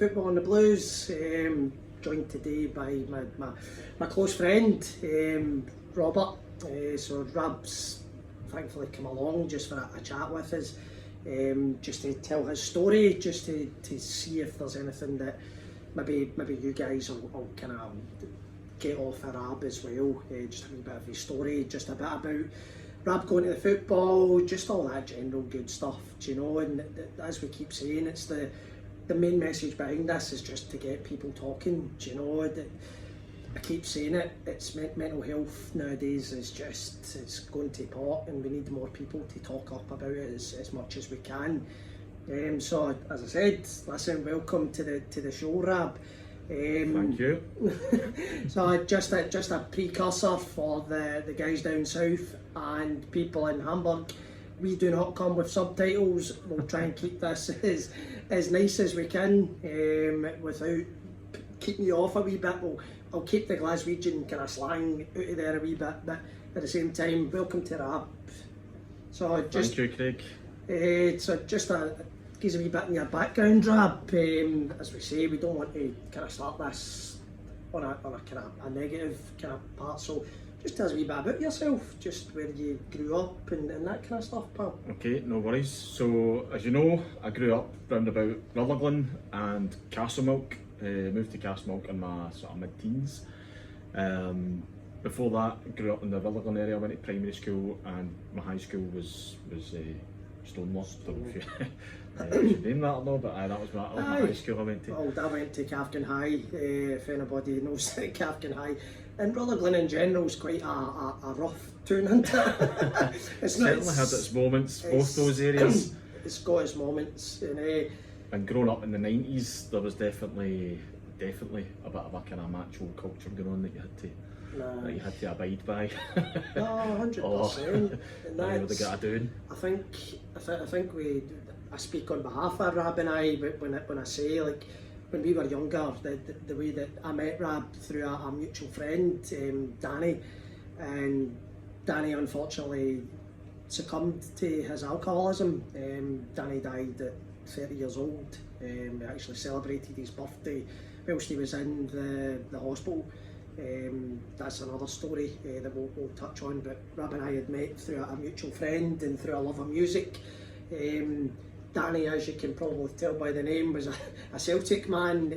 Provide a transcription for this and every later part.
Football and the Blues. Joined today by my close friend, Robert. So Rab's thankfully come along just for a chat with us, just to tell his story, just to see if there's anything that maybe you guys will kind of get off of Rab as well. Just a wee bit of his story, just a bit about Rab going to the football, just all that general good stuff, do you know? And as we keep saying, it's the main message behind this is just to get people talking, do you know? I keep saying it, it's mental health nowadays it's going to pot, and we need more people to talk up about it as much as we can. So as I said, listen, welcome to the show, Rab. Thank you. So just a precursor for the guys down south and people in Hamburg. We do not come with subtitles. We'll try and keep this as nice as we can, without keeping you off a wee bit. I'll keep the Glaswegian kind of slang out of there a wee bit, but at the same time, welcome to Rab. So just, thank you, Craig. So just gives a wee bit in your background, Rab. As we say, we don't want to kind of start this on a kind of a negative kind of part. So just tell us a wee bit about yourself, just where you grew up and that kind of stuff, pal. Okay, no worries. So as you know, I grew up round about Rutherglen and Castlemilk. Moved to Castlemilk in my sort of mid-teens. Before that, I grew up in the Rutherglen area. I went to primary school, and my high school was Stonelaw. Don't know if you should name that or not, but that was my high school I went to. Well, I went to Cafkin High, if anybody knows Cafkin High. And Rutherglen in general is quite a rough town, isn't it? It's certainly had its moments, both those areas. It's got its moments. And growing up in the 90s, there was definitely a bit of a kind of macho culture going on that you had to abide by. No, 100%. And they got doing. I think I speak on behalf of Rab and I, but when I say, like, when we were younger, the way that I met Rab through a mutual friend, Danny, and Danny unfortunately succumbed to his alcoholism. Danny died at 30 years old. We actually celebrated his birthday whilst he was in the hospital. That's another story that we'll touch on, but Rab and I had met through a mutual friend and through a love of music. Danny, as you can probably tell by the name, was a Celtic man,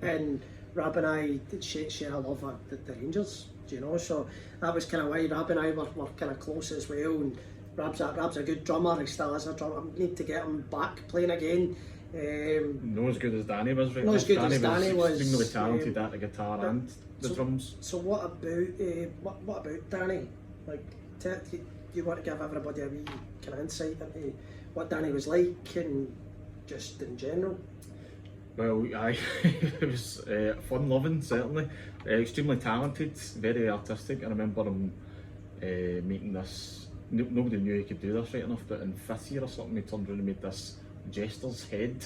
and Rab and I did share a love of the Rangers, do you know? So that was kind of why Rab and I were kind of close as well. And Rab's a good drummer, he still is a drummer. I need to get him back playing again. Not as good as Danny was, right? Not as good as Danny was. Extremely talented at the guitar and the drums. So what about Danny? Like, do you want to give everybody a wee kind of insight into what Danny was like and just in general? Well, it was fun-loving, certainly. Extremely talented, very artistic. I remember him making this. Nobody knew he could do this right enough, but in 5th year or something, he turned around and made this jester's head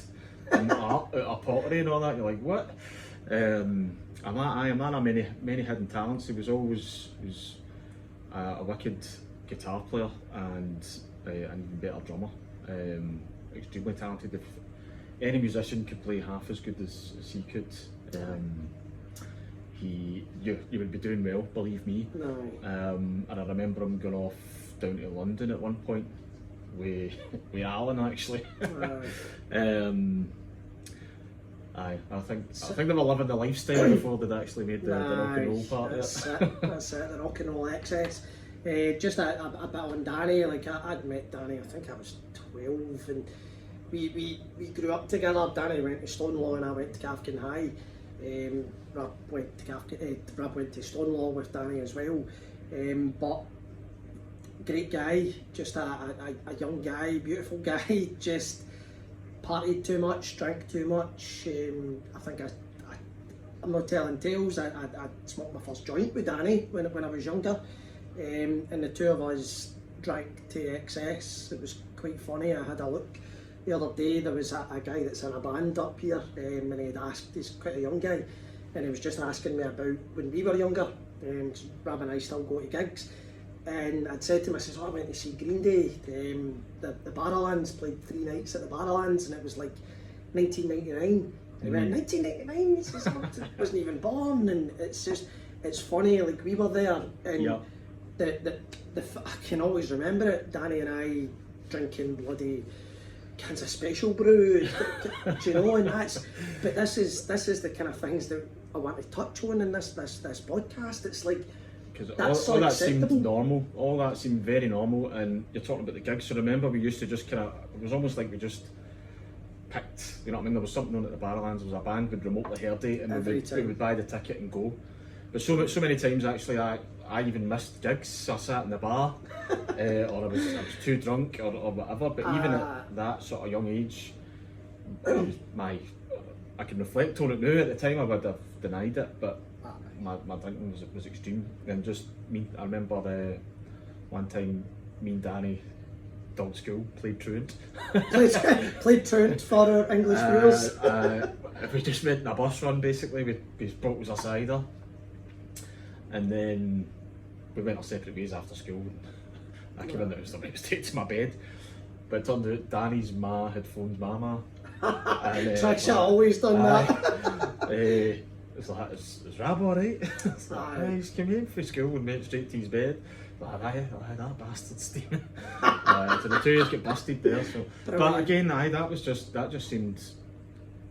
in art out of pottery and all that. You're like, what? A man of many hidden talents. He was always a wicked guitar player and an even better drummer. Extremely talented. If any musician could play half as good as he could, you would be doing well, believe me. No. And I remember him going off down to London at one point with Alan, actually. I think they were living the lifestyle before they'd actually made the rock and roll part of it. That's it, the rock and roll excess. Just a bit on Danny. Like, I'd met Danny, I think I was 12, and we grew up together. Danny went to Stonelaw and I went to Cafkin High. Rab went to Stonelaw with Danny as well. But great guy, just a young guy, beautiful guy, just partied too much, drank too much. I think I'm not telling tales, I smoked my first joint with Danny when I was younger, and the two of us drank to excess. It was quite funny. I had a look the other day, there was a guy that's in a band up here, and he had asked, he's quite a young guy, and he was just asking me about when we were younger, and Rab and I still go to gigs. And I'd said to him, I says, I went to see Green Day. The Barrowlands played 3 nights at the Barrowlands, and it was like 1999. He went, 1999, this is wasn't even born, and it's funny, like we were there, and I can always remember it, Danny and I drinking bloody cans of special brew, do you know, and but this is the kind of things that I want to touch on in this podcast. It's like, because all that seemed normal, all that seemed very normal, and you're talking about the gigs, so remember we used to just kind of, it was almost like we just picked, you know what I mean, there was something on at the Barrowlands, there was a band, we'd remotely heard it, and we would buy the ticket and go. But so many times actually I even missed gigs. I sat in the bar, or I was too drunk, or whatever. But even at that sort of young age, I can reflect on it now. At the time, I would have denied it, but my drinking was extreme. And just me, I remember one time me and Danny dog school, played truant. played truant for our English viewers. We just went in a bus run basically. We brought us a cider. And then we went our separate ways after school. I came in the house and went straight to my bed. But it turned out Danny's ma had phoned Mama. So I should have always done that. It's like, is Rab alright? It's like, he's come in from school and went straight to his bed. Like, that bastard steaming. So the two of us get busted there. So. But again, that just seemed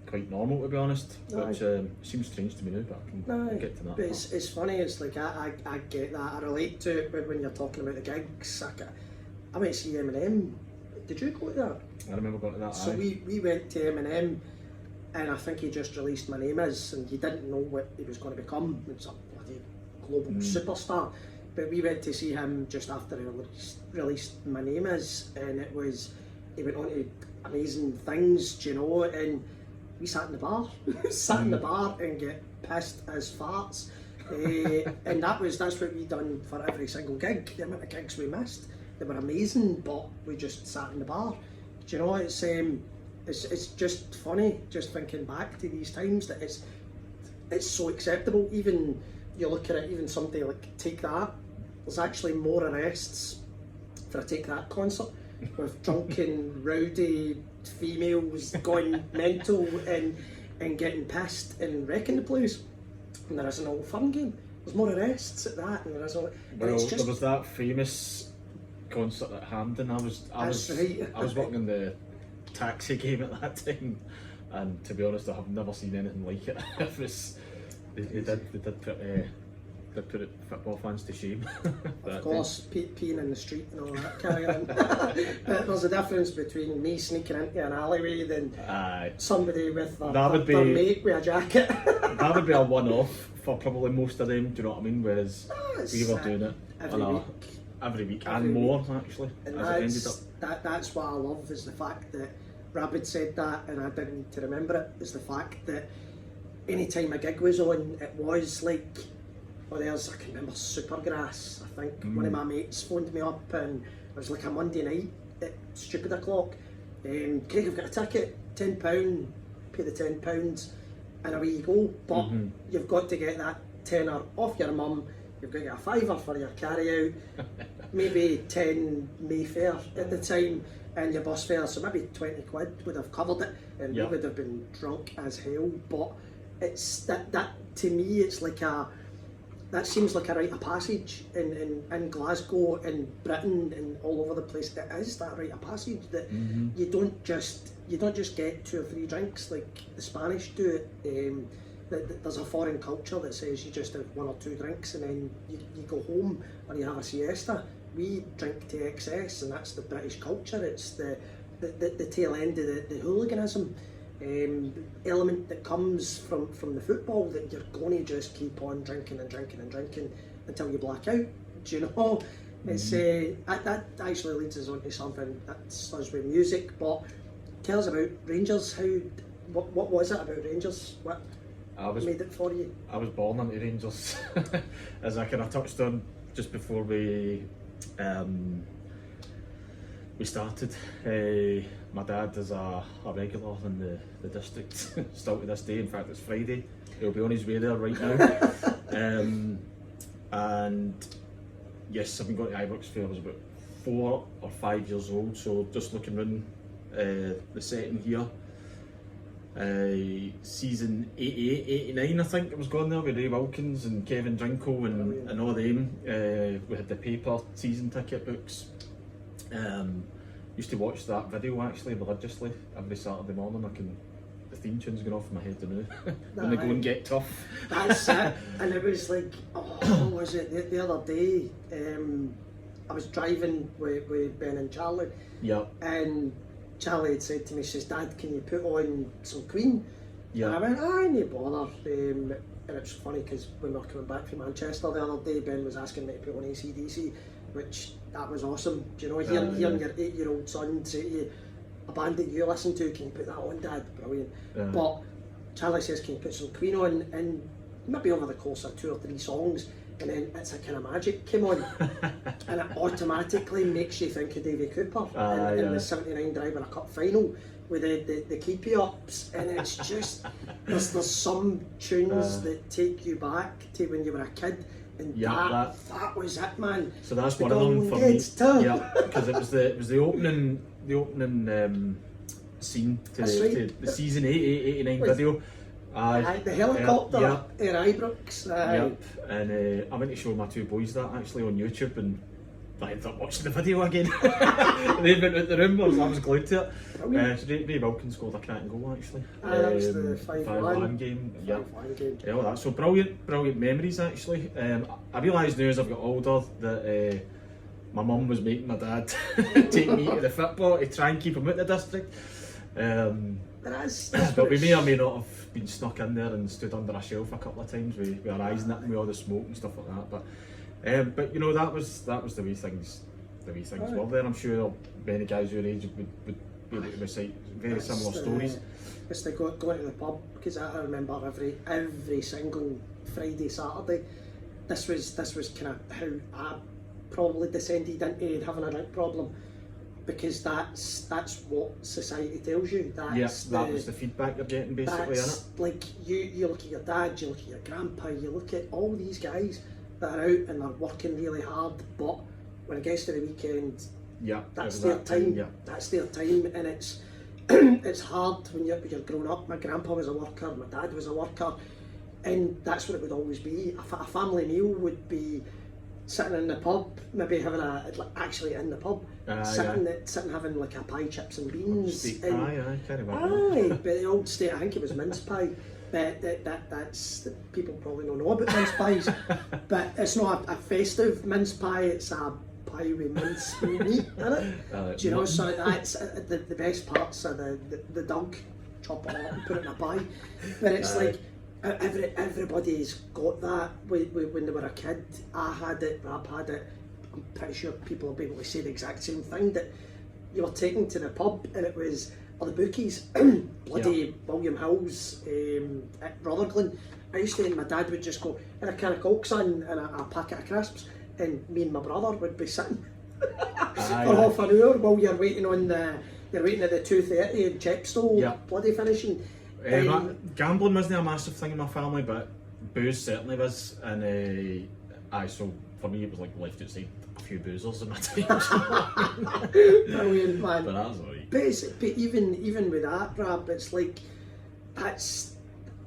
quite normal, to be honest, which seems strange to me now, but I can get to that. But it's funny, it's like I get that, I relate to it when you're talking about the gigs. I went to see Eminem. Did you go to that? I remember going to that. So we went to Eminem, and I think he just released My Name Is, and he didn't know what he was going to become. It's a bloody global superstar. But we went to see him just after he released My Name Is, and he went on to amazing things, do you know, and we sat in the bar, and get pissed as farts, and that's what we done for every single gig. The amount of gigs we missed, they were amazing, but we just sat in the bar. Do you know, it's just funny, just thinking back to these times, that it's so acceptable. Even you look at it, even somebody like Take That, there's actually more arrests for a Take That concert with drunken, rowdy females going mental and getting pissed and wrecking the place. And there is an Old Firm game. There's more arrests at that, and there is there was that famous concert at Hampden. I was working in the taxi game at that time, and to be honest, I have never seen anything like it. They did put football fans to shame. Of course, peeing in the street and all that carry on. But there's a difference between me sneaking into an alleyway than somebody with their mate with a jacket. That would be a one-off for probably most of them, do you know what I mean? Whereas we were doing it every week and more actually. And as it ended up. That's what I love, is the fact that Rab had said that, and I didn't need to remember it, is the fact that any time a gig was on, it was like, I can remember Supergrass. I think one of my mates phoned me up, and it was like a Monday night at stupid o'clock. Craig, I've got a ticket, £10, pay the £10, and away you go. But you've got to get that tenner off your mum, you've got to get a fiver for your carry out, maybe 10 Mayfair at the time, and your bus fare, so maybe 20 quid would have covered it, and we would have been drunk as hell. But it's that to me, it's like that seems like a rite of passage in Glasgow, in Britain, and all over the place. It is that rite of passage that you don't just get 2 or 3 drinks like the Spanish do it. There's a foreign culture that says you just have 1 or 2 drinks and then you go home or you have a siesta. We drink to excess, and that's the British culture. It's the tail end of the hooliganism element that comes from the football, that you're going to just keep on drinking and drinking and drinking until you black out. Do you know? It's that actually leads us on to something that's us with music. But tell us about Rangers. What was it about Rangers? What made it for you? I was born into Rangers, as I kind of touched on just before we started. My dad is a regular in the district, still to this day. In fact, it's Friday. He'll be on his way there right now. And yes, I've been going to Ibrox when I was about 4 or 5 years old. So just looking around the setting here, season 88, 89 I think it was going there with Ray Wilkins and Kevin Drinkle and all them. We had the paper season ticket books. Used to watch that video actually religiously every Saturday morning. The theme tune's going off in my head now when they go and get tough. That's it. And it was like, what was it, the other day, I was driving with Ben and Charlie, and Charlie had said to me, she says, Dad, can you put on some Queen? And I went, no bother. And it's funny because when we were coming back from Manchester the other day, Ben was asking me to put on AC/DC, which that was awesome. Do you know, hearing your 8-year-old son say to you, a band that you listen to, can you put that on, Dad? Brilliant. But Charlie says, can you put some Queen on? And maybe over the course of 2 or 3 songs, and then It's a Kind of Magic came on, and it automatically makes you think of Davy Cooper in the '79 Driver Cup final with the keepy ups, and it's just there's some tunes that take you back to when you were a kid, and that was it, man. So that's one of them for me. Yeah, because it was the opening scene to the season 89 video. The helicopter at Ibrox. And I went to show my 2 boys that actually on YouTube, and I ended up watching the video again. They went out the room, I was glued to it. So Ray Wilkins scored a cracking goal actually. That was the 5-1 game. 5-1 game. Yeah, that's so brilliant memories actually. I realise now as I've got older that my mum was making my dad take me to the football to try and keep him out the district. But we may or may not have been snuck in there and stood under a shelf a couple of times with our eyes nipping with all the smoke and stuff like that. But you know, that was the way things were there. I'm sure many guys your age would be able to recite very similar stories. It's the going to the pub, because I remember every single Friday, Saturday. This was kind of how I probably descended into having a drink problem. Because that's what society tells you. That was the feedback you're getting basically, isn't it? Like you look at your dad, you look at your grandpa, you look at all these guys that are out and they're working really hard, but when it gets to the weekend, that's their time. That's their time, and it's it's hard when you're growing up. My grandpa was a worker, my dad was a worker, and that's what it would always be. A family meal would be sitting in the pub, maybe having actually in the pub, sitting having like a pie, chips and beans. Steak pie, but the old state, I think it was mince pie. That's people probably don't know about mince pies, but it's not a festive mince pie. It's a pie with mince meat in it. Do you know? So that's the best parts of the dog. Chop it up and put it in a pie. But it's like. Everybody's got that when they were a kid. I had it, Rab had it. I'm pretty sure people will be able to say the exact same thing, that you were taken to the pub and it was the bookies, bloody William Hill's at Rutherglen. I used to, my dad would just go, and a can of Coke, son, and a packet of crisps, and me and my brother would be sitting for half an hour while you're waiting at the 2:30 in Chepstow, bloody finishing. Gambling wasn't a massive thing in my family, but booze certainly was, and so for me it was like left outside a few boozers in my time. Brilliant, man. But that's alright. But even with that, Rab, it's like that's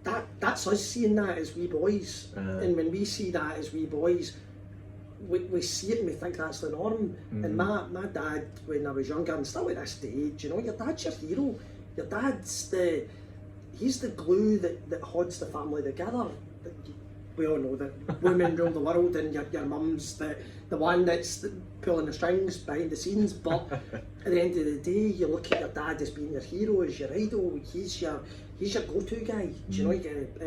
us seeing that as wee boys, and when we see that as wee boys, we see it and we think that's the norm. And my dad, when I was younger, and still at this stage, you know, your dad's your hero. Your dad's he's the glue that holds the family together. We all know that women rule the world, and your mum's the one that's pulling the strings behind the scenes. But at the end of the day, you look at your dad as being your hero, as your idol. He's your go-to guy. Do you know? You get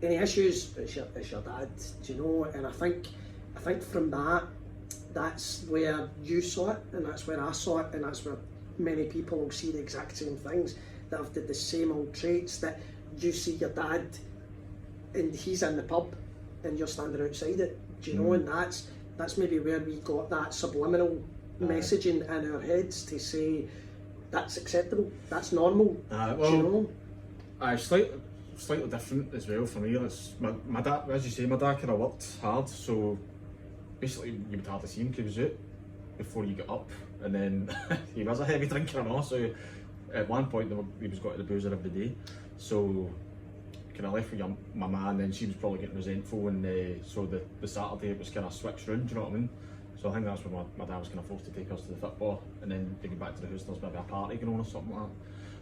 any issues? It's your dad. Do you know? And I think from that's where you saw it, and that's where I saw it, and that's where many people will see the exact same things. That have did the same old traits, that you see your dad and he's in the pub and you're standing outside it, do you know? And that's maybe where we got that subliminal messaging in our heads to say that's acceptable, that's normal. Do you know? Slightly different as well for me. My dad, as you say, my dad kind of worked hard, so basically you would hardly see him because he was out before you got up, and then he was a heavy drinker and all, so at one point he was going to the boozer every day, so kind of left with my ma, and then she was probably getting resentful, and so the Saturday it was kind of switched round, do you know what I mean? So I think that's when my dad was kind of forced to take us to the football, and then they go back to the house and there's maybe a party going on or something like that.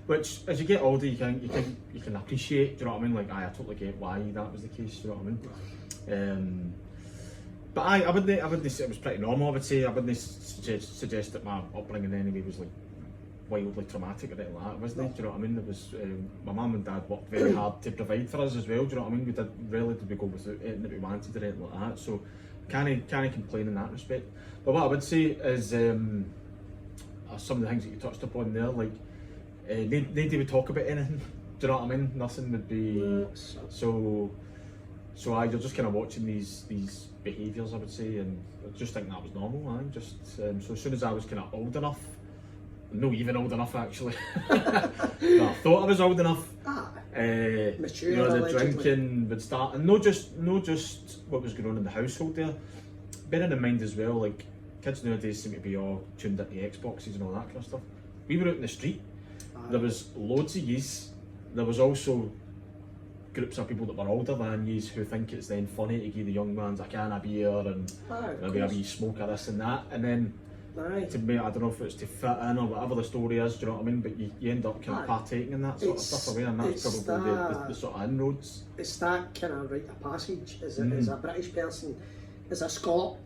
Which, as you get older, you can appreciate, do you know what I mean? Like, I totally get why that was the case, do you know what I mean? But I wouldn't say it was pretty normal, I would say. I wouldn't suggest that my upbringing anyway was like wildly traumatic or anything like that, wasn't it? Do you know what I mean? There was, my mum and dad worked very hard to provide for us as well, do you know what I mean? We rarely did we go without anything that we wanted or anything like that, so can't complain in that respect. But what I would say is some of the things that you touched upon there, like, nobody would talk about anything, do you know what I mean? Nothing would be, so you're just kind of watching these behaviours, I would say, and I just think that was normal. So as soon as I was kind of old enough, not even old enough actually, but I thought I was old enough, mature, you know, the allegedly. drinking would start, and not just what was going on in the household there, bearing in mind as well, like, kids nowadays seem to be all tuned into Xboxes and all that kind of stuff. We were out in the street, there was loads of yous, there was also groups of people that were older than yous who think it's then funny to give the young man's a can of beer and maybe a wee smoke of this and that, and then to me, I don't know if it's to fit in or whatever the story is, do you know what I mean? But you end up kind of partaking in that sort of stuff away, and that's probably the sort of inroads. It's that kind of rite of passage as a British person, as a Scot.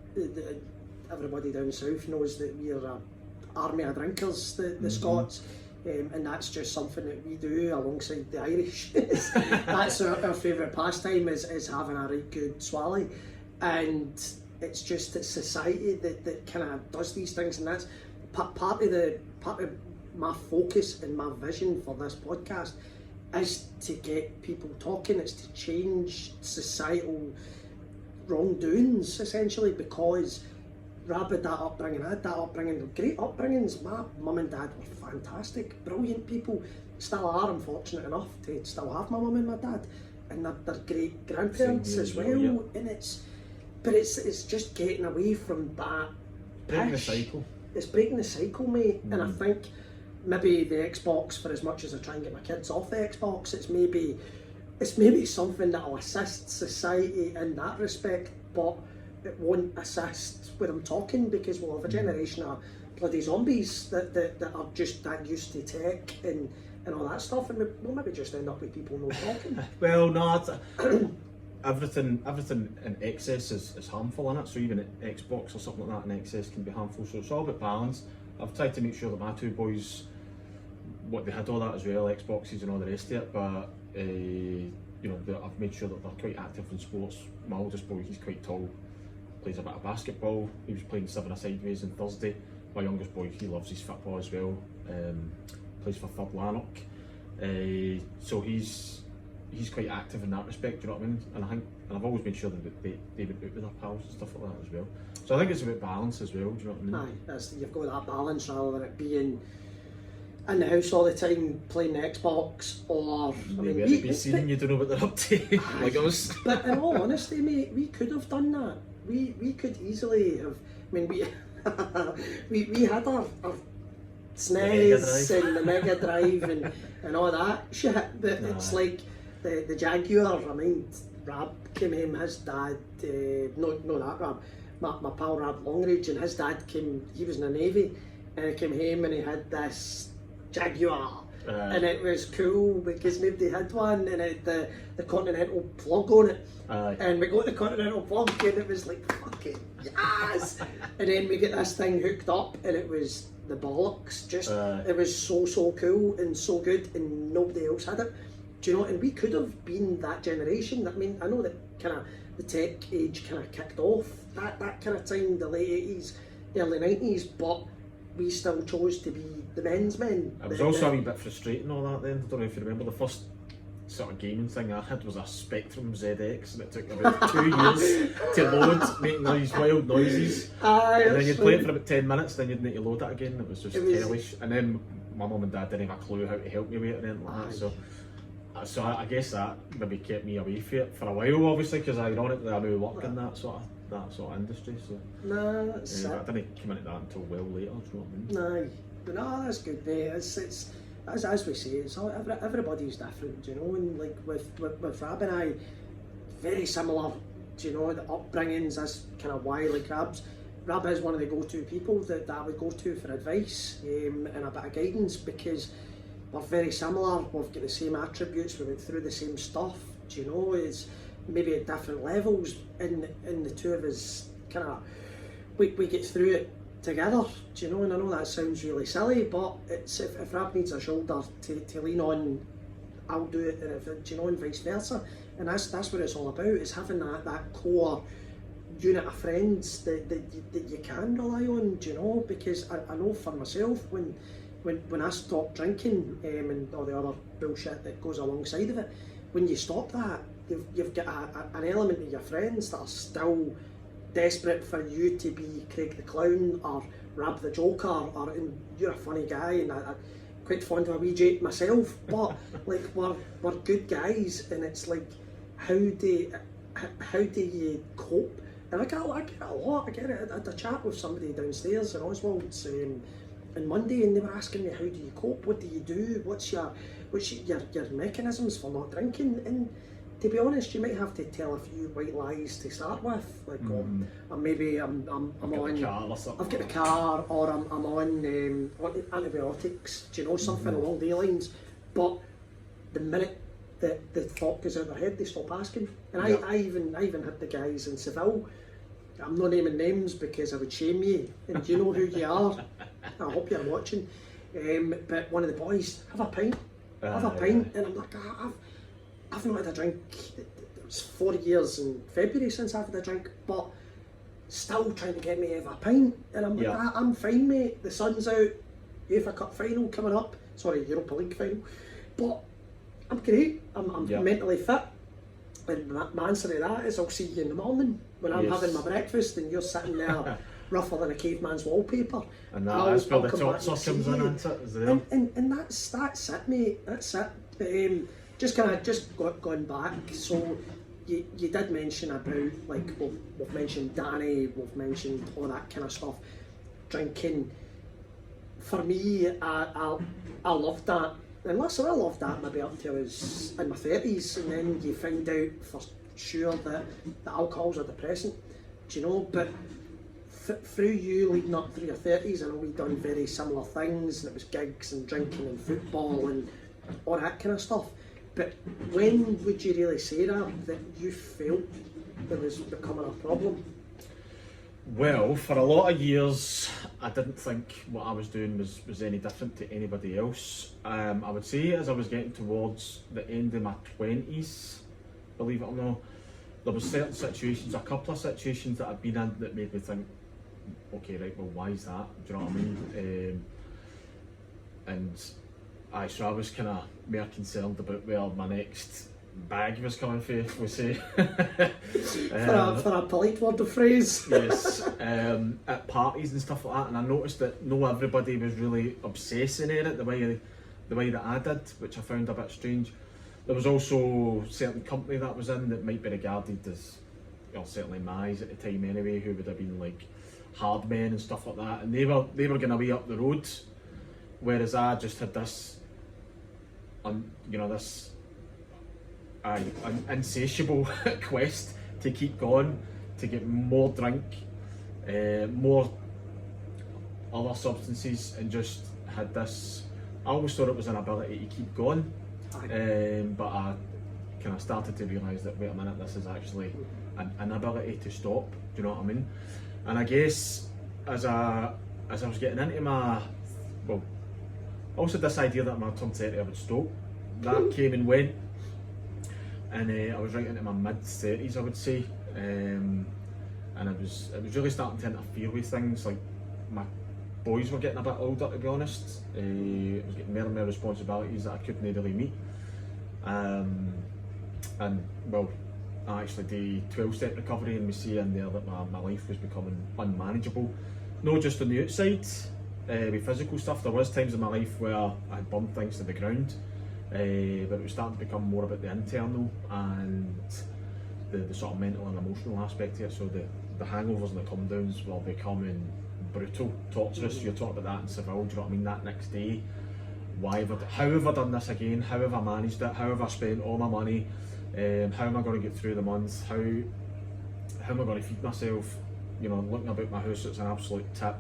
Everybody down south knows that we're an army of drinkers, the Scots. And that's just something that we do alongside the Irish. That's our favourite pastime is having a right good swally, and it's just that society that kind of does these things, and that's part of my focus and my vision for this podcast is to get people talking. It's to change societal wrongdoings essentially, because Rab had that upbringing, I had that upbringing, great upbringings. My mum and dad were fantastic, brilliant people, still are. I'm fortunate enough to still have my mum and my dad, and they're great grandparents as well, yeah. And it's just getting away from that. Breaking the cycle. It's breaking the cycle, mate. And I think maybe the Xbox, for as much as I try and get my kids off the Xbox, it's maybe something that'll assist society in that respect, but it won't assist when I'm talking, because we'll have a generation of bloody zombies that are just that used to tech and all that stuff, and we'll maybe just end up with people not talking. Well, no, everything in excess is harmful in it, so even at Xbox or something like that in excess can be harmful, so it's all about balance. I've tried to make sure that my two boys, what they had all that as well, Xboxes and all the rest of it, but you know, I've made sure that they're quite active in sports. My oldest boy, he's quite tall, plays a bit of basketball. He was playing 7-a-side ways on Thursday. My youngest boy, he loves his football as well. Plays for HOPELINEUK. So he's quite active in that respect, do you know what I mean? And I've always made sure that they went out with their pals and stuff like that as well. So I think it's about balance as well, do you know what I mean? Aye, you've got that balance rather than it being in the house all the time playing the Xbox, or maybe at the PC and you don't know what they're up to, like us. But in all honesty, mate, we could have done that. We could easily have. I mean, we had our SNES and the Mega Drive and all that shit. But it's like the Jaguar. I mean, Rab came home. His dad, no that Rab, my pal Rab Longridge, and his dad came. He was in the Navy, and he came home and he had this Jaguar. And it was cool because nobody had one, and it had the Continental plug on it. And we got the Continental plug and it was like, fucking yes! And then we get this thing hooked up and it was the bollocks. Just it was so cool and so good, and nobody else had it. Do you know? And we could have been that generation. I mean, I know that kind of the tech age kind of kicked off that kind of time, the late 80s, early 90s, but we still chose to be the men's men. It was also a wee bit frustrating all that then. I don't know if you remember, the first sort of gaming thing I had was a Spectrum ZX, and it took about 2 years to load, making all these wild noises. And then you'd play it for about 10 minutes, then you'd need to load it again. It was just hellish. And then my mum and dad didn't have a clue how to help me with it or anything like that. So I guess that maybe kept me away from it for a while, obviously, because ironically I now work in that sort of industry. So that's I didn't come into that until well later. Do you know what I mean? No, that's good, mate. It's as we say, it's all, everybody's different, you know, and like with Rab and I, very similar, you know, the upbringings, that's kind of why, like Rab is one of the go-to people that I would go to for advice and a bit of guidance, because we're very similar, we've got the same attributes, we went through the same stuff, do you know, it's maybe at different levels, and the two of us kind of, we get through it together, do you know, and I know that sounds really silly, but it's if Rab needs a shoulder to lean on, I'll do it, and if, do you know, and vice versa, and that's what it's all about, is having that core unit of friends that you can rely on, do you know, because I know for myself, when I stopped drinking and all the other bullshit that goes alongside of it, when you stop that, you've got an element of your friends that are still desperate for you to be Craig the Clown or Rab the Joker, or and you're a funny guy, and I'm quite fond of a wee joke myself, but like we're good guys, and it's like how do you cope? And I get a lot. I get it. I had a chat with somebody downstairs in Oswald's on Monday, and they were asking me, how do you cope? What do you do? What's your mechanisms for not drinking? And to be honest, you might have to tell a few white lies to start with, like or maybe I'm on. I've got a car, or I'm on antibiotics. Do you know, something along those lines? But the minute that the thought goes out of their head, they stop asking. And I even had the guys in Seville. I'm not naming names because I would shame you, and you know who you are. I hope you're watching. But one of the boys, have a pint, and I'm like, I've not had a drink. It was 4 years in February since I've had a drink, but still trying to get me to have a pint. And I'm like, I'm fine, mate. The sun's out. UEFA Cup final coming up. Sorry, Europa League final. But I'm great. I'm mentally fit. And my answer to that is, I'll see you in the morning when I'm having my breakfast and you're sitting there rougher than a caveman's wallpaper. And that's where the top comes in, isn't it? And that's it, mate. That's it. Just going back. So you did mention about, like, we've mentioned Danny, we've mentioned all that kind of stuff. Drinking. For me, I loved that. And listen, I loved that maybe up till I was in my 30s, and then you find out for sure that alcohol's a depressant, do you know, but through you leading up through your 30s, I know we've done very similar things, and it was gigs and drinking and football and all that kind of stuff, but when would you really say that you felt it was becoming a problem? Well, for a lot of years, I didn't think what I was doing was any different to anybody else. I would say as I was getting towards the end of my 20s, believe it or not, there was certain situations, a couple of situations that I'd been in that made me think, okay, right, well, why is that? Do you know what I mean? So I was kind of more concerned about where my next bag was coming from, we say. for a polite word of phrase. Yes, at parties and stuff like that, and I noticed that no everybody was really obsessing in it the way that I did, which I found a bit strange. There was also certain company that I was in that might be regarded as, well, certainly my eyes at the time anyway, who would have been like hard men and stuff like that, and they were going away up the road, whereas I just had this, this an insatiable quest to keep going, to get more drink, more other substances, and just had this, I always thought it was an ability to keep going, but I kind of started to realise that, wait a minute, this is actually an ability to stop, do you know what I mean? And I guess as I was getting into my, well, I also had this idea that my turn 30 I would stop. That came and went. And I was right into my mid-30s, I would say, and it was really starting to interfere with things. Like, my boys were getting a bit older, to be honest. I was getting more and more responsibilities that I couldn't really meet. And well, I actually did 12-step recovery, and we see in there that my life was becoming unmanageable. Not just on the outside, with physical stuff. There was times in my life where I had burned things to the ground. But it was starting to become more about the internal and the sort of mental and emotional aspect of it. So the hangovers and the come downs were becoming brutal, torturous. You're talking about that in Seville, do you know what I mean? That next day how have I done this again? How have I managed it? How have I spent all my money? How am I going to get through the month? How am I going to feed myself? You know, looking about my house, it's an absolute tip.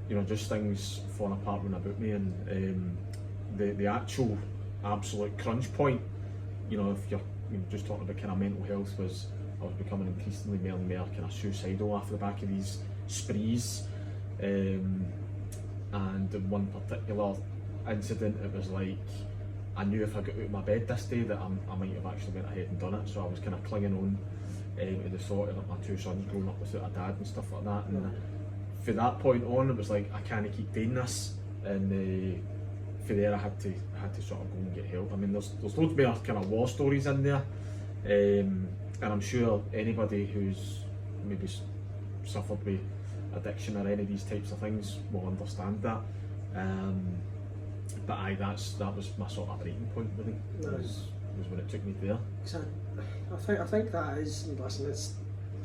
You know, just things falling apart when about me, and the actual absolute crunch point. You know, if you're just talking about kind of mental health, was I was becoming increasingly more and more kind of suicidal off the back of these sprees. And in one particular incident, it was like I knew if I got out of my bed this day that I might have actually went ahead and done it. So I was kind of clinging on to the thought of like my two sons growing up without a dad and stuff like that. And from that point on, it was like I can't keep doing this. And from there, I had to sort of go and get help. I mean, there's loads more kind of war stories in there, and I'm sure anybody who's maybe suffered with addiction or any of these types of things will understand that. But that was my sort of breaking point, really. Was when it took me there. I think that is, listen,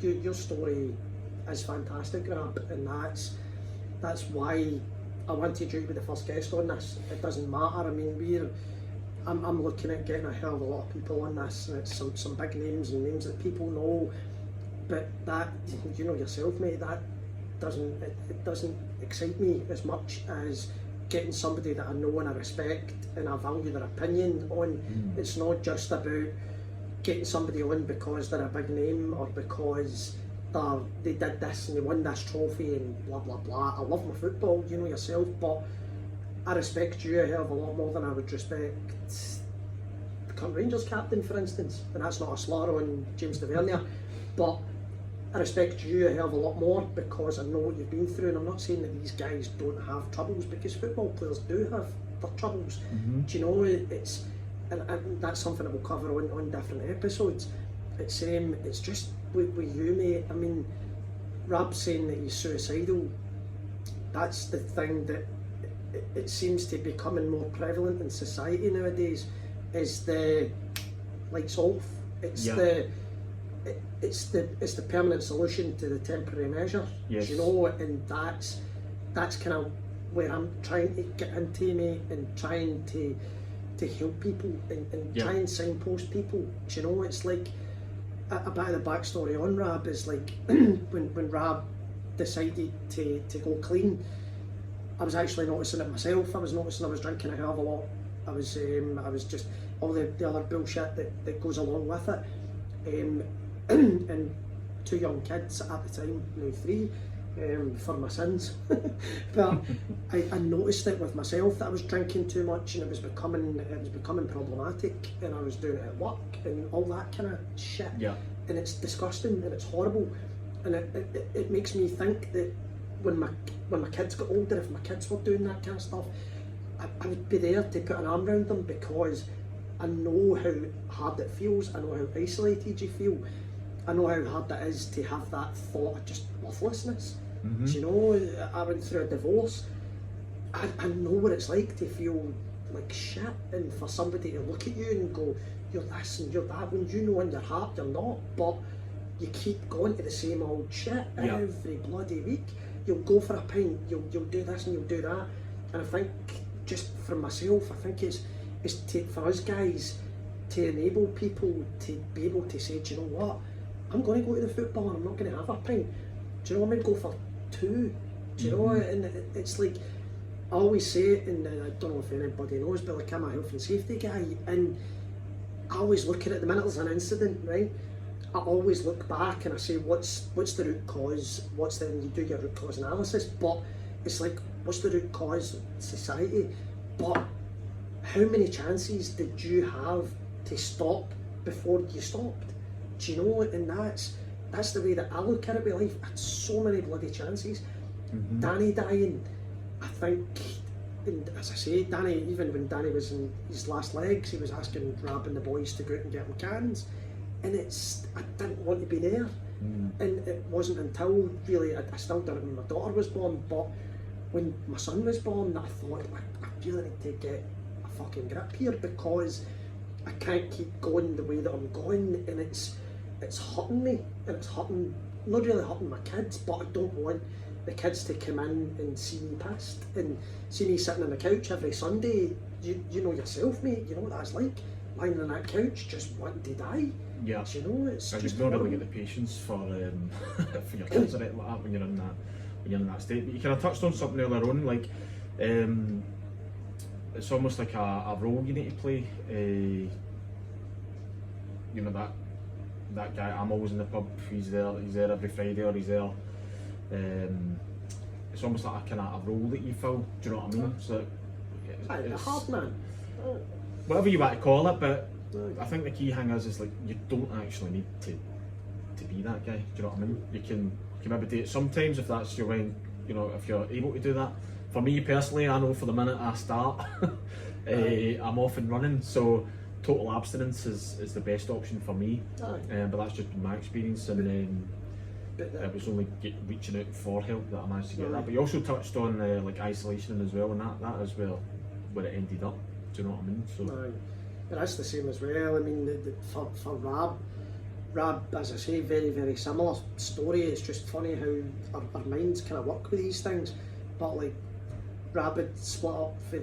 your story is fantastic, Rab, and that's why I wanted you to be the first guest on this. It doesn't matter. I mean, I'm looking at getting a hell of a lot of people on this, and it's some big names and names that people know. But that, you know yourself, mate, that doesn't excite me as much as getting somebody that I know and I respect and I value their opinion on. It's not just about getting somebody on because they're a big name or because they did this and they won this trophy and blah blah blah. I love my football, you know yourself, but I respect you a hell of a lot more than I would respect the current Rangers captain, for instance. And that's not a slur on James Tavernier, but I respect you a hell of a lot more because I know what you've been through. And I'm not saying that these guys don't have troubles, because football players do have their troubles. Do you know, it's and that's something that we'll cover on different episodes. It's just with you, mate. I mean, Rab's saying that he's suicidal. That's the thing that it seems to be becoming more prevalent in society nowadays. Is the lights off? It's the permanent solution to the temporary measure. Yes. You know, and that's kind of where I'm trying to get into, mate, and trying to help people and try and signpost people. Do you know, it's like a bit of the backstory on Rab is like when Rab decided to go clean, I was actually noticing it myself. I was noticing I was drinking a hell of a lot. I was just all the other bullshit that goes along with it. And two young kids at the time, now 3, for my sins. But I noticed it with myself that I was drinking too much and it was becoming problematic, and I was doing it at work and all that kind of shit. Yeah. And it's disgusting and it's horrible, and it makes me think that when my kids got older, if my kids were doing that kind of stuff, I would be there to put an arm around them, because I know how hard it feels. I know how isolated you feel. I know how hard it is to have that thought of just worthlessness. Do you know, I went through a divorce. I know what it's like to feel like shit, and for somebody to look at you and go, you're this and you're that, when you know in your heart you're not, but you keep going to the same old shit every bloody week. You'll go for a pint, you'll do this and you'll do that. And I think, just for myself, I think it's for us guys to enable people to be able to say, do you know what, I'm going to go to the football and I'm not going to have a pint. Do you know, I'm going to go for 2. Do you know, and it's like, I always say it, and I don't know if anybody knows, but like, I'm a health and safety guy, and I always look at it the minute there's an incident, right? I always look back and I say, what's the root cause? You do your root cause analysis, but it's like, what's the root cause of society? But how many chances did you have to stop before you stopped? Do you know? And that's the way that I look at it with life. I had so many bloody chances. Danny dying, I think, and as I say, Danny, even when Danny was in his last legs, he was asking Rab and the boys to go out and get him cans, and I didn't want to be there. And it wasn't until really, I still did it when my daughter was born, but when my son was born, I thought, I really need to get a fucking grip here, because I can't keep going the way that I'm going. And it's hurting me, and it's hurting, not really hurting my kids, but I don't want the kids to come in and see me pissed and see me sitting on the couch every Sunday. You know yourself, mate, you know what that's like, lying on that couch just wanting to die. Yeah. Do you know, it's and just you've not really got the patience for for your kids or anything like that when you're in that state. But you kind of touched on something earlier on, like it's almost like a role you need to play. You know, that guy, I'm always in the pub, he's there every Friday, or he's there. It's almost like a kind of a role that you fill, do you know what I mean? So a hard man. Whatever you want to call it, but I think the key thing is like, you don't actually need to be that guy, do you know what I mean? You can maybe do it sometimes if that's your way, you know, if you're able to do that. For me personally, I know for the minute I start, I'm off and running, so total abstinence is the best option for me. But that's just been my experience, and it was only reaching out for help that I managed to get that. But you also touched on like isolation as well, and that is where it ended up. Do you know what I mean? So but that's the same as well. I mean, for Rab, as I say, very, very similar story. It's just funny how our minds kind of work with these things. But like, Rab had split up for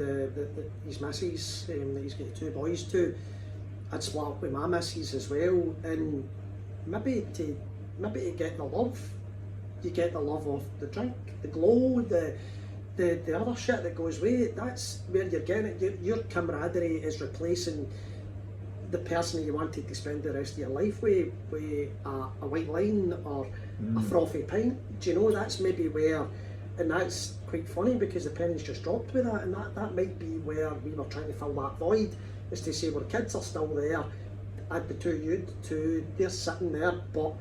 his missus, that he's got 2 boys to. I'd split up with my missus as well, and maybe to get the love, you get the love of the drink, the glow, the other shit that goes with it. That's where you're getting it. Your camaraderie is replacing the person you wanted to spend the rest of your life with a white line or a frothy pint. Do you know, that's maybe where, and that's quite funny because the penny's just dropped with that, and that might be where we were trying to fill that void, is to say, well, kids are still there, I'd be too, they're sitting there, but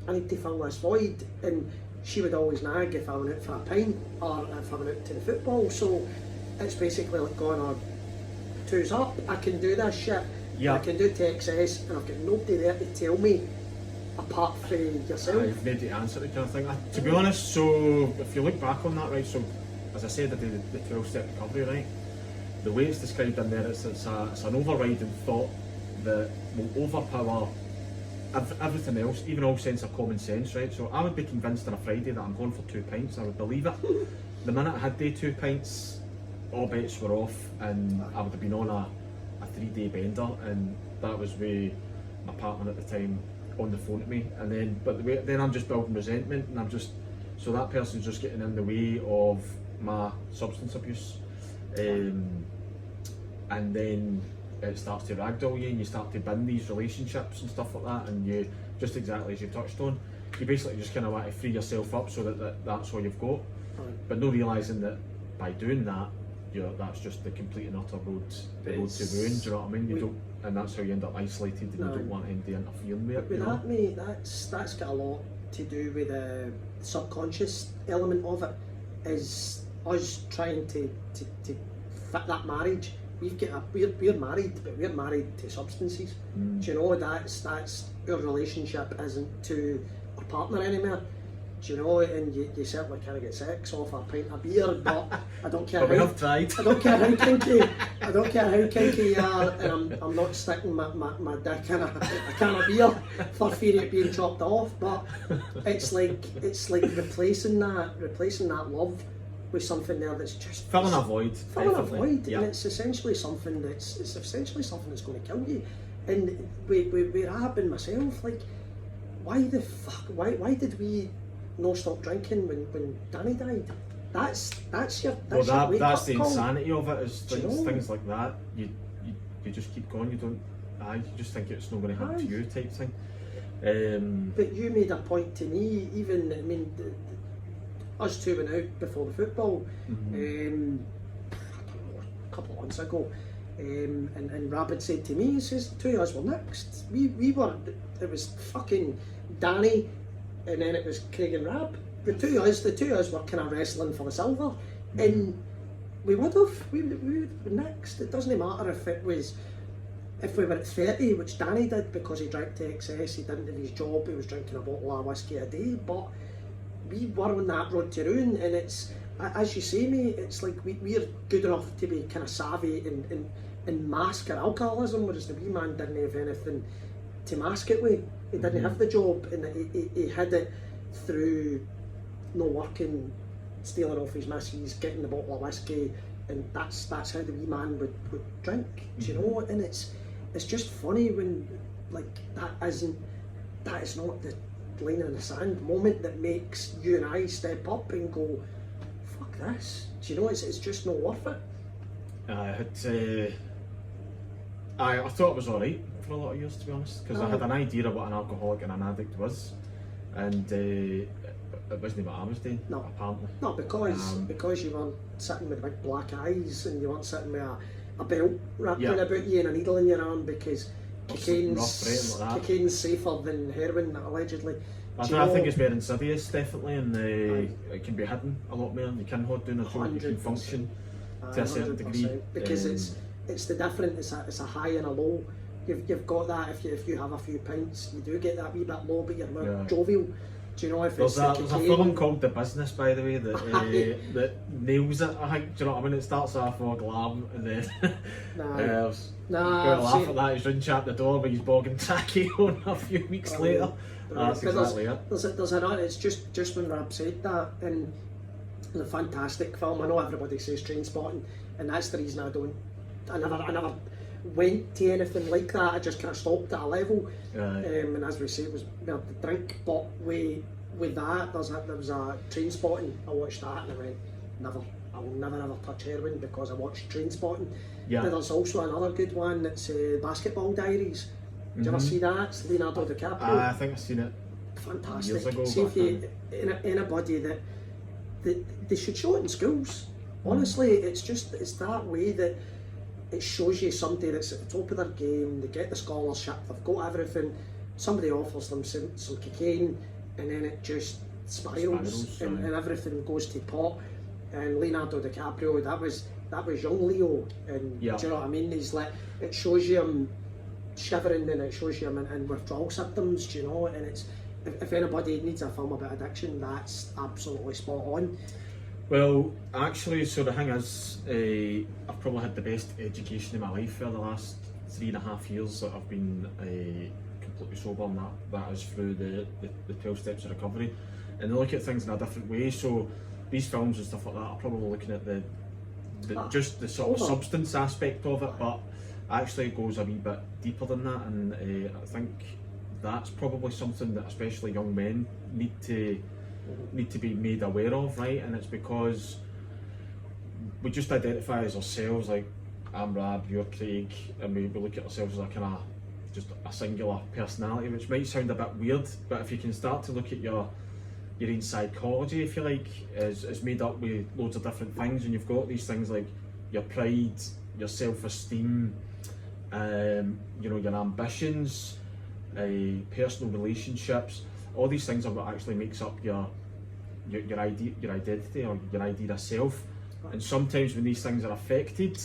I need to fill this void. And she would always nag if I went out for a pint or if I went out to the football. So it's basically like going on, 2's up, I can do this shit. I can do it to excess, and I've got nobody there to tell me apart from yourself. I've made the answer to kind of thing. To be honest, so if you look back on that, right, so as I said, I did the 12-step recovery, right? The way it's described in there is it's an overriding thought that will overpower everything else, even all sense of common sense, right? So I would be convinced on a Friday that I'm going for 2 pints, I would believe it. The minute I had 2 pints, all bets were off, and I would have been on a 3-day bender, and that was with my partner at the time on the phone to me. And then I'm just building resentment, and so that person's just getting in the way of my substance abuse, and then it starts to ragdoll you, and you start to bin these relationships and stuff like that, and you, just exactly as you touched on, you basically just kind of want to free yourself up so that's all you've got, but no realising that by doing that, that's just the complete and utter road to ruin. Do you know what I mean? And that's how you end up isolated, and you don't want anybody interfering with it. But with that, mate, that's got a lot to do with the subconscious element of it. Is us trying to fit that marriage. We're married, but we're married to substances. Do you know, that's our relationship isn't to our partner anymore. Do you know, and you certainly can't get sex off a pint of beer, but I don't care. But we have tried. I don't care how kinky you are, and I'm not sticking my dick in a can of beer for fear of it being chopped off. But it's like replacing that love with something there that's just filling a void. And it's essentially something that's going to kill you. And with Rab and myself, like, why did we no stop drinking when Danny died? That's the insanity of it, is things like that. You just keep going. You just think it's not going to happen to you, type thing. But you made a point to me, even, I mean, us two went out before the football, I don't know, a couple of months ago, and Rab had said to me, he says, 2 of us were next. We were, it was fucking Danny, and then it was Craig and Rab. The two of us were kind of wrestling for the silver, and we would have next. It doesn't matter if we were at 30, which Danny did because he drank to excess, he didn't have his job, he was drinking a bottle of whiskey a day, but we were on that road to ruin. And it's, as you say, mate, it's like we're good enough to be kind of savvy and mask our alcoholism, whereas the wee man didn't have anything to mask it with. He didn't have the job, and he had it through no working, stealing off his missus, getting the bottle of whiskey, and that's how the wee man would drink, do you know? And it's just funny when, like, that is not the line in the sand moment that makes you and I step up and go, fuck this, do you know? It's just not worth it. I thought it was alright for a lot of years, to be honest, because I had an idea of what an alcoholic and an addict was, and it wasn't what I was doing, apparently. No, because you weren't sitting with big black eyes, and you weren't sitting with a belt wrapped around about you and a needle in your arm, because cocaine's safer than heroin, allegedly. I think it's very insidious, definitely, and it can be hidden a lot more. You can hold down a joint, you can function to a certain degree. Because it's the different, it's a high and a low. You've got that if you have a few pints, you do get that wee bit low, but you're more jovial. Do you know if there's a film called The Business, by the way, that nails it, I think. Do you know what I mean? It starts off all glam, and then laugh at that. He's running at the door with his bogging tacky on a few weeks later. That's exactly it. It's just when Rab said that, and it's a fantastic film. I know everybody says Trainspotting, and that's the reason I never went to anything like that. I just kind of stopped at a level, and as we say, it was we had to drink. But with that, there was a Trainspotting. I watched that and I went, I will never ever touch heroin because I watched Trainspotting. Yeah. But there's also another good one that's Basketball Diaries. Did you ever see that? It's Leonardo DiCaprio. I think I've seen it. Fantastic. Years ago, see if you anybody that they should show it in schools. Honestly, it's that way that it shows you somebody that's at the top of their game, they get the scholarship, they've got everything, somebody offers them some cocaine, and then it just spirals and everything goes to pot. And Leonardo DiCaprio, that was young Leo, and do you know what I mean? He's like, it shows you him shivering, and it shows you him in withdrawal symptoms, do you know? And it's, if anybody needs a film about addiction, that's absolutely spot on. Well, actually, so the thing is, I've probably had the best education in my life for the last 3.5 years that I've been completely sober, and that is through the 12 steps of recovery. And they look at things in a different way. So these films and stuff like that are probably looking at just the sort of substance aspect of it, but actually it goes a wee bit deeper than that. And I think that's probably something that especially young men need to be made aware of, right? And it's because we just identify as ourselves, like I'm Rab, you're Craig, and we look at ourselves as a kind of just a singular personality, which might sound a bit weird, but if you can start to look at your own psychology, if you like, is made up with loads of different things, and you've got these things like your pride, your self-esteem, your ambitions, personal relationships. All these things are what actually makes up your identity, or your idea of self. And sometimes when these things are affected,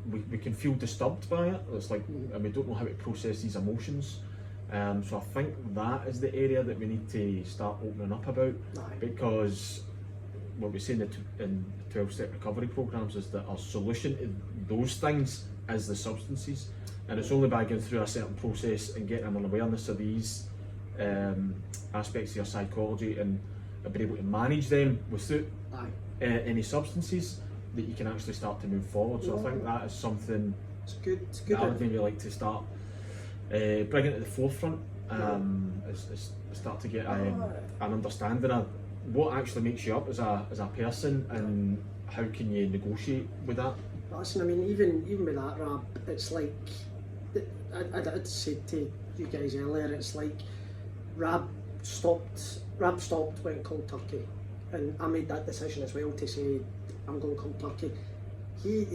we can feel disturbed by it. It's like, and we don't know how to process these emotions. So I think that is the area that we need to start opening up about, because what we say in the 12-step recovery programs is that our solution to those things is the substances. And it's only by going through a certain process and getting an awareness of these aspects of your psychology and being able to manage them without any substances that you can actually start to move forward. So I think that is something that I would maybe like to start bringing to the forefront, is start to get an understanding of what actually makes you up as a person, and how can you negotiate with that. Listen, I mean, even with that, Rab, it's like, I said to you guys earlier, it's like Rab stopped, went cold turkey, and I made that decision as well to say I'm going cold turkey. He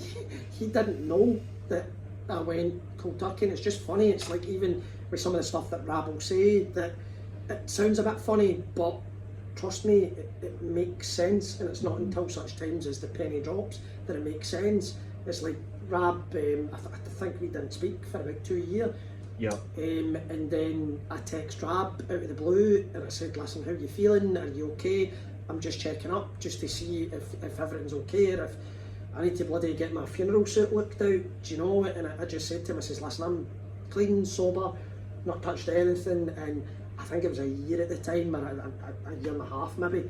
didn't know that I went cold turkey, and it's just funny. It's like, even with some of the stuff that Rab will say, that it sounds a bit funny, but trust me, it makes sense, and it's not until such times as the penny drops that it makes sense. It's like Rab, I think we didn't speak for about 2 years. Yeah. And then I text Rab out of the blue, and I said, listen, how are you feeling? Are you okay? I'm just checking up just to see if everything's okay, or if I need to bloody get my funeral suit looked out, do you know? And I just said to him, I says, listen, I'm clean, sober, not touched anything, and I think it was a year at the time, or a year and a half maybe.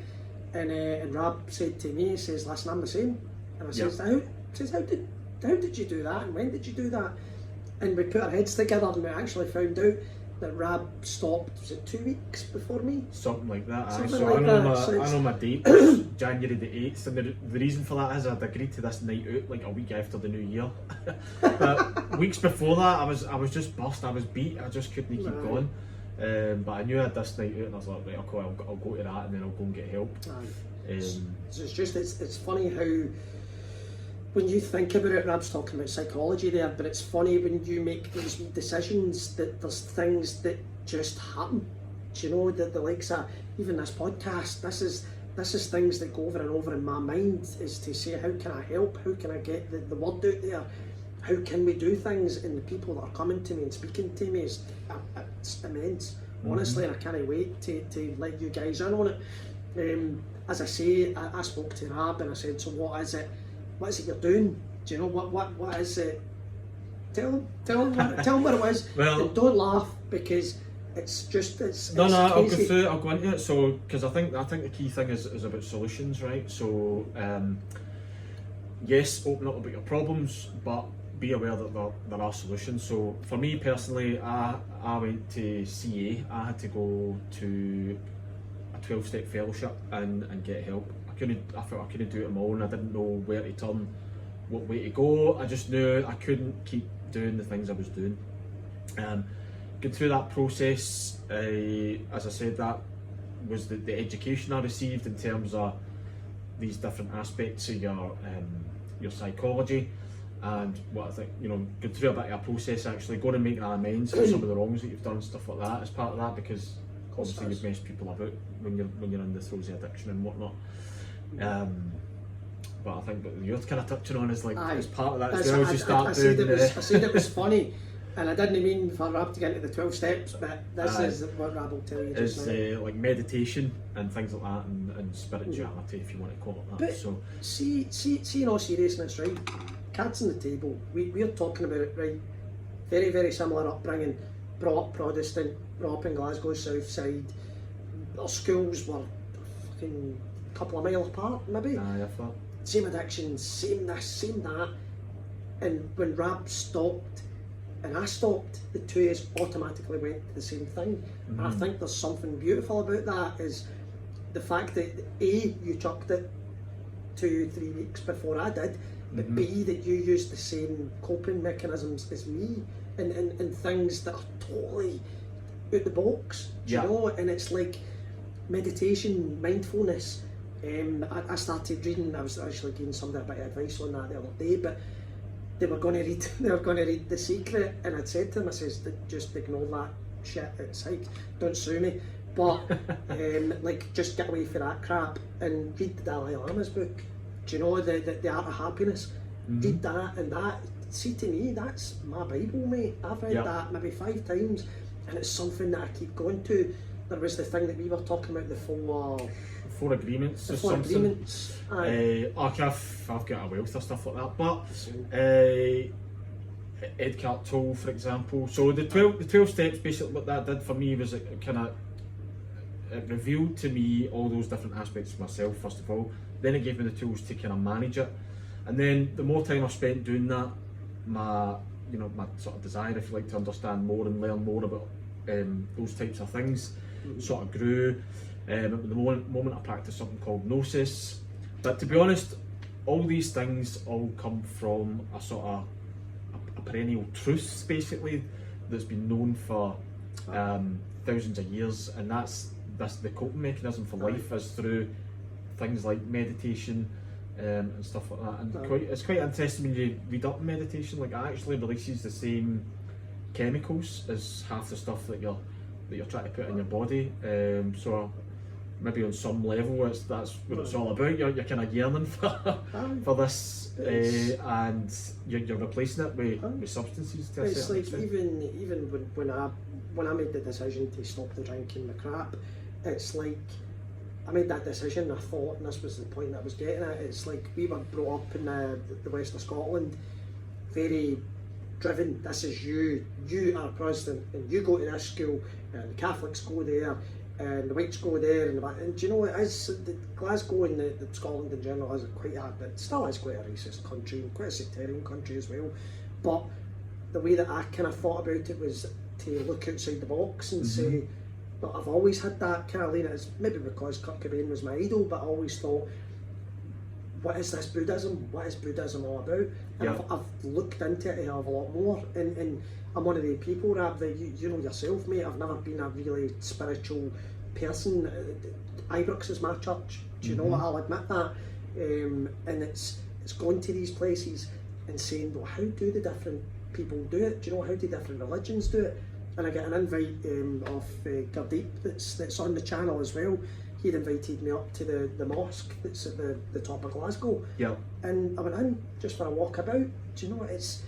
And Rab said to me, he says, listen, I'm the same. And I says, how did you do that, and when did you do that? And we put our heads together and we actually found out that Rab stopped, was it 2 weeks before me? Something like that. Something So like I know my date was January the 8th, and the reason for that is I'd agreed to this night out like a week after the new year. But weeks before that, I was just bust, I was beat, I just couldn't keep going. But I knew I had this night out, and I was like, right, okay, I'll go to that, and then I'll go and get help. It's funny how, when you think about it, Rab's talking about psychology there, but it's funny when you make these decisions that there's things that just happen. Do you know, that the likes of even this podcast, this is things that go over and over in my mind, is to say, how can I help? How can I get the word out there? How can we do things? And the people that are coming to me and speaking to me is it's immense. Honestly, and I can't wait to let you guys in on it. As I say, I spoke to Rab and I said, so what is it you're doing? Do you know what is it? Tell him what it is. Well, and don't laugh, because it's I'll go through it, I'll go into it. So, because I think the key thing is about solutions, right? So, yes, open up about your problems, but be aware that there are solutions. So, for me personally, I went to CA. I had to go to a 12-step fellowship and get help. I felt I couldn't do it on my own. I didn't know where to turn, what way to go. I just knew I couldn't keep doing the things I was doing. Going through that process, as I said, that was the education I received in terms of these different aspects of your psychology, and what I think, going through a bit of a process, actually going and making amends for some of the wrongs that you've done, stuff like that, as part of that, because obviously you've messed people about when you're in the throes of addiction and whatnot. But I think what you're kind of touching on is like, as part of that as well, as you start doing. I said it was funny, and I didn't mean for Rab to get into the 12 steps, but this is what Rab will tell you just now. Like meditation and things like that, and spirituality, if you want to call it that. But so see in all seriousness, right? Cards on the table. We're talking about it, right? Very, very similar upbringing. Brought up Protestant, brought up in Glasgow South Side. Our schools were fucking couple of miles apart, maybe. Same addiction, same this, same that. And when Rab stopped and I stopped, the two of us automatically went to the same thing. And I think there's something beautiful about that, is the fact that A, you chucked it 2-3 weeks before I did, but B, that you used the same coping mechanisms as me, and things that are totally out the box, do you know? And it's like meditation, mindfulness. I started reading. I was actually giving somebody a bit of advice on that the other day, but they were going to read The Secret, and I'd said to them, I says, just ignore that shit. It's like, don't sue me, but like, just get away from that crap and read the Dalai Lama's book. Do you know, the Art of Happiness? Read that, and that. See, to me, that's my Bible, mate. I've read that maybe 5 times, and it's something that I keep going to. There was the thing that we were talking about, the 4 agreements. The 4 agreements. I've got a wealth of stuff like that, but Eckhart Tolle, for example. So the 12 steps, basically what that did for me was it revealed to me all those different aspects of myself, first of all. Then it gave me the tools to kind of manage it, and then the more time I spent doing that, my sort of desire, if you like, to understand more and learn more about those types of things sort of grew. At the moment I practice something called Gnosis, but to be honest, all these things all come from a sort of a perennial truth, basically, that's been known for thousands of years, and that's the coping mechanism for life is through things like meditation and stuff like that. And it's quite interesting when you read up on meditation, like it actually releases the same chemicals as half the stuff that you're trying to put in your body. So maybe on some level that's what it's all about. You're kind of yearning for this, and you're replacing it with substances to a certain extent. Even when I made the decision to stop the drinking, the crap, it's like I made that decision. I thought, and this was the point that I was getting at, it's like we were brought up in the west of Scotland, very driven. This is you are a Protestant, and you go to this school, and the Catholics go there, and the whites go there, and do you know, it is, Glasgow and the Scotland in general is quite it still is quite a racist country, and quite a sectarian country as well, but the way that I kind of thought about it was to look outside the box and say, but I've always had that kind of lean. It's maybe because Kurt Cobain was my idol, but I always thought, what is this Buddhism? What is Buddhism all about? And I've looked into it a hell of a lot more, and I'm one of the people, Rab, that you know yourself, mate, I've never been a really spiritual person. Ibrox is my church, do you know what? I'll admit that. And it's going to these places and saying, well, how do the different people do it? Do you know, how do different religions do it? And I get an invite off Gurdeep that's on the channel as well. He'd invited me up to the mosque that's at the top of Glasgow. Yeah. And I went in just for a walk about. Do you know, it's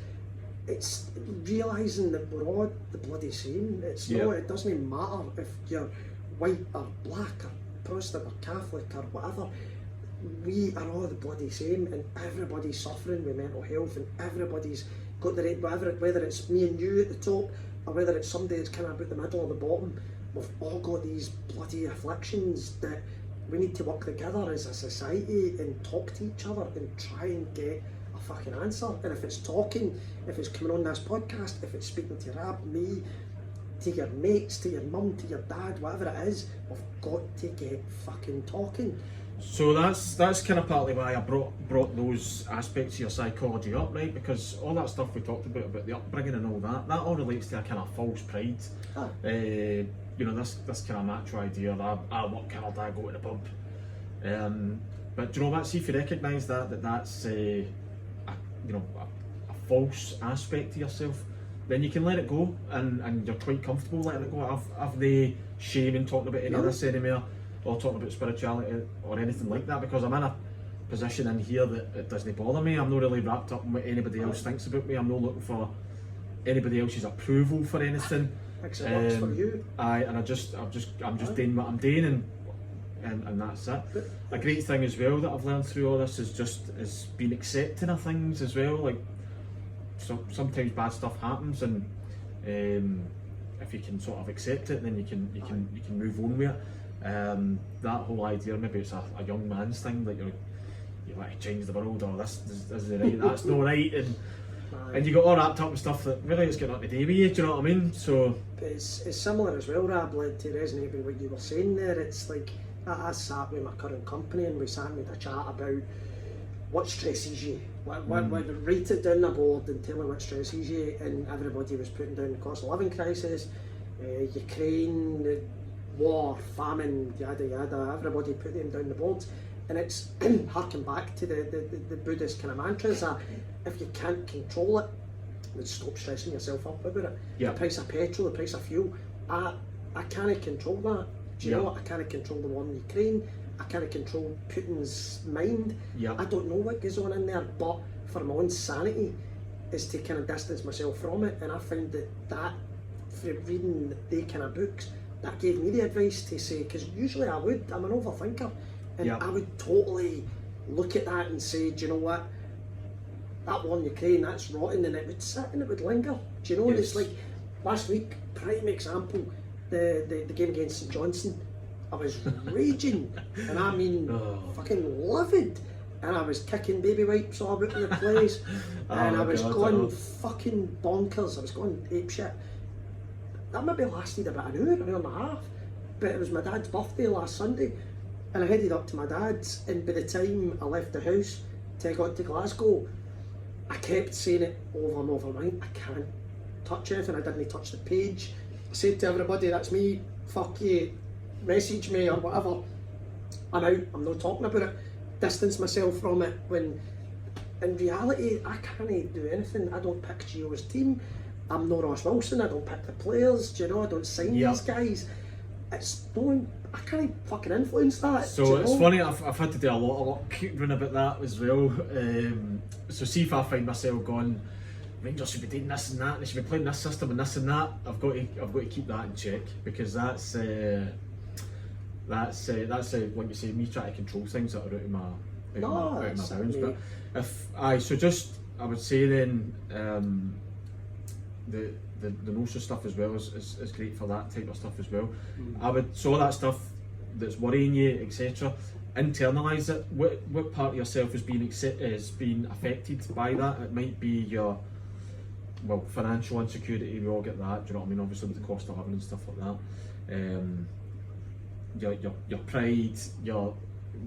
realising that we're all the bloody same. It's not, it doesn't even matter if you're white or black or Protestant or Catholic or whatever. We are all the bloody same, and everybody's suffering with mental health, and everybody's got the right, whether it's me and you at the top, or whether it's somebody that's kind of about the middle or the bottom, we've all got these bloody afflictions that we need to work together as a society and talk to each other and try and get a fucking answer. And if it's talking, if it's coming on this podcast, if it's speaking to Rab, me, to your mates, to your mum, to your dad, whatever it is, we've got to get fucking talking. So that's kind of partly why I brought those aspects of your psychology up, right? Because all that stuff we talked about the upbringing and all that all relates to a kind of false pride. You know, this kind of natural idea of what colour do I go to the pub? But you know what? See if you recognise that's a false aspect to yourself, then you can let it go, and you're quite comfortable letting it go. I've no shame in talking about any of this anymore, or talking about spirituality or anything like that, because I'm in a position in here that it doesn't bother me. I'm not really wrapped up in what anybody else thinks about me. I'm not looking for anybody else's approval for anything. Except works for you. I'm just doing what I'm doing, and that's it. A great thing as well that I've learned through all this is being accepting of things as well. Like, sometimes bad stuff happens, and if you can sort of accept it, then you can move on with it. That whole idea, maybe it's a young man's thing, like you want to change the world, or this is right, that's not right, and you got all wrapped up with stuff that really it's got nothing to do with you, do you know what I mean? So it's similar as well, Rab, like, to resonate with what you were saying there. It's like I sat with my current company and we sat and had a chat about what stresses you. Write it down the board and tell me what stresses you, and everybody was putting down the cost of living crisis, Ukraine, war, famine, yada yada. Everybody put them down the boards, and it's harking back to the Buddhist kind of mantras that if you can't control it, then stop stressing yourself up about it. The price of petrol, the price of fuel, I can't control that. Do you know what? I can't control the war in Ukraine. I can't control Putin's mind. I don't know what goes on in there, but for my own sanity is to kind of distance myself from it. And I find that from reading the kind of books, that gave me the advice to say, because usually I'm an overthinker, and I would totally look at that and say, do you know what, that war in Ukraine, that's rotten, and it would sit and it would linger. Do you know, it's like last week, prime example, the game against St Johnstone, I was raging, and I mean fucking livid, and I was kicking baby wipes all about the place, and I was going fucking bonkers, I was going apeshit. That maybe lasted about an hour and a half, but it was my dad's birthday last Sunday, and I headed up to my dad's, and by the time I left the house till I got to Glasgow, I kept saying it over and over again, I can't touch anything, I didn't touch the page. I said to everybody, that's me, fuck you, message me or whatever, I'm out, I'm not talking about it, distance myself from it, when in reality I can't do anything. I don't pick Gio's team, I'm not Ross Wilson, I don't pick the players, do you know, I don't sign these guys. It's no, I can't fucking influence that. So it's funny, I've had to do a lot of work running about that as well. So see if I find myself going, Rangers should be doing this and that, they should be playing this system and this and that, I've got to keep that in check, because that's that's like you say, me trying to control things that are out of my bounds. But if so just I would say then the notion stuff as well is great for that type of stuff as well. I would all that stuff that's worrying you, etc. Internalise it. What part of yourself is being affected by that? It might be your financial insecurity. We all get that. Do you know what I mean? Obviously with the cost of living and stuff like that. Your pride.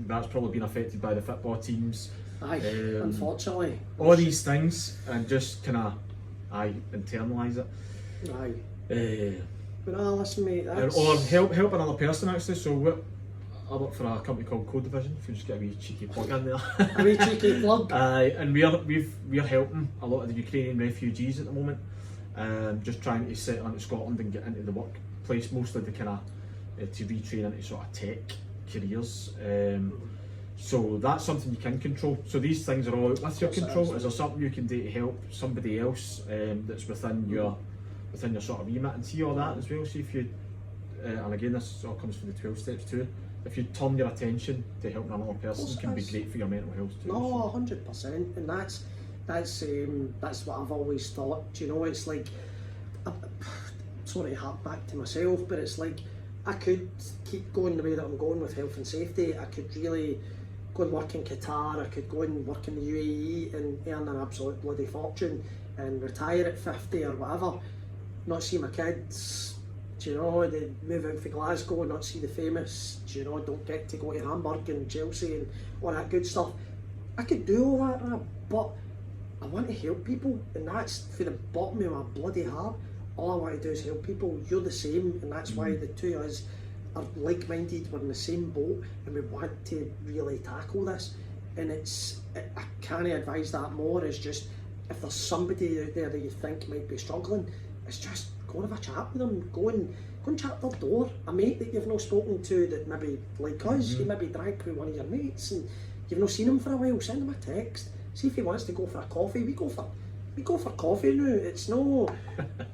That's probably been affected by the football teams. Unfortunately. All these things, and just kind of internalise it. But listen, mate. Or help another person actually. So I work for a company called Code Division. If you just get a wee cheeky plug in there. A wee cheeky plug. And we're helping a lot of the Ukrainian refugees at the moment. Just trying to settle into Scotland and get into the workplace, mostly to kind of to retrain into sort of tech careers. So that's something you can control. So these things are all out with your control. Is there something you can do to help somebody else that's within your sort of remit, and see all that as well? See if you and again, this all comes from the 12 steps too. If you turn your attention to helping another person, can be great for your mental health too. No, 100%, and that's what I've always thought. You know, it's like, sorry to hark back to myself, but it's like I could keep going the way that I'm going with health and safety. I could really go and work in Qatar. I could go and work in the UAE and earn an absolute bloody fortune and retire at 50 or whatever. Not see my kids. You know, they move out for Glasgow, not see the famous, you know, don't get to go to Hamburg and Chelsea and all that good stuff. I could do all that, but I want to help people, and that's for the bottom of my bloody heart. All I want to do is help people. You're the same, and that's why the two of us are like-minded. We're in the same boat, and we want to really tackle this. And I can't advise that more. It's just, if there's somebody out there that you think might be struggling, it's just go and have a chat with them. Go and chat their door. A mate that you've not spoken to that maybe like us, you maybe drank with one of your mates and you've not seen him for a while, send him a text. See if he wants to go for a coffee. We go for coffee now. It's no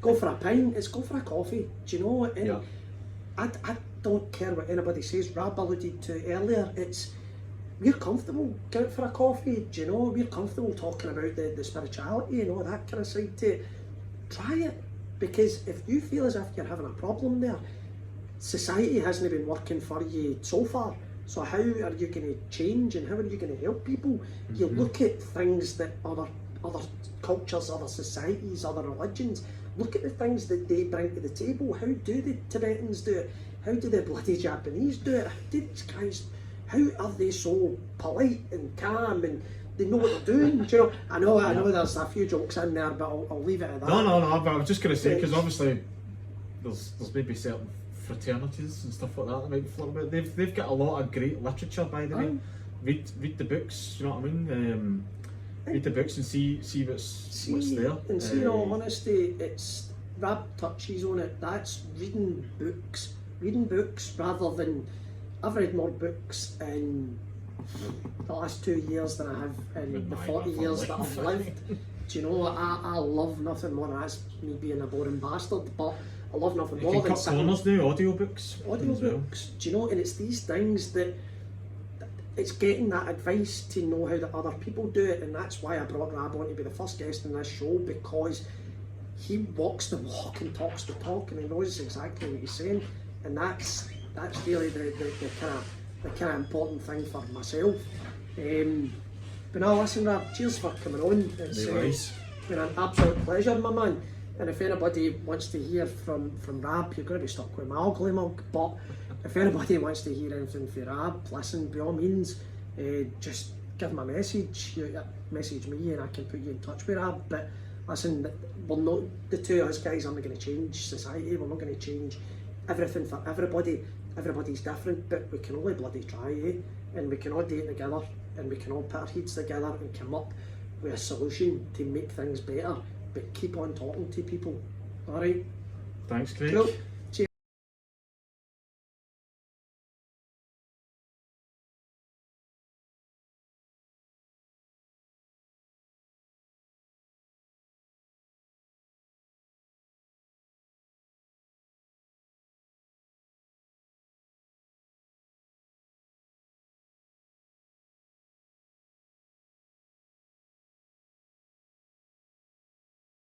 go for a pint, it's go for a coffee. Do you know? And I don't care what anybody says. Rab alluded to earlier, we're comfortable going out for a coffee. Do you know? We're comfortable talking about the spirituality and all that kind of side to it. Try it. Because if you feel as if you're having a problem there, society hasn't been working for you so far. So how are you going to change, and how are you going to help people? You look at things that other cultures, other societies, other religions, look at the things that they bring to the table. How do the Tibetans do it? How do the bloody Japanese do it? How do these guys, how are they so polite and calm and they know what they're doing? Do you know? I know there's a few jokes in there, but I'll leave it at that. No, but I was just going to say, because obviously there's maybe certain fraternities and stuff like that might be floating about. They've got a lot of great literature, by the way. Read the books, you know what I mean? Read the books and see what's there. And see, in all honesty, it's Rab touches on it. That's reading books rather than, I've read more books in the last 2 years than I have in the 40 years that I've lived. Do you know, I love nothing more, that's me being a boring bastard, but I love nothing more than sitting. Corners now, audiobooks. Audiobooks, do you know, and it's these things that, it's getting that advice to know how the other people do it, and that's why I brought Rab on to be the first guest in this show, because he walks the walk and talks the talk, and he knows exactly what he's saying, and that's really the kind of important thing for myself. But now listen, Rab, cheers for coming on. It's been an absolute pleasure, my man. And if anybody wants to hear from Rab, you're going to be stuck with my ugly mug, but if anybody wants to hear anything from Rab, listen, by all means, just give him a message, message me and I can put you in touch with Rab. But listen, we're not, the two of us guys aren't going to change society, we're not going to change everything for everybody. Everybody's different, but we can only bloody try, and we can all do it together, and we can all put our heads together and come up with a solution to make things better, but keep on talking to people. Alright? Thanks, Craig. Cool.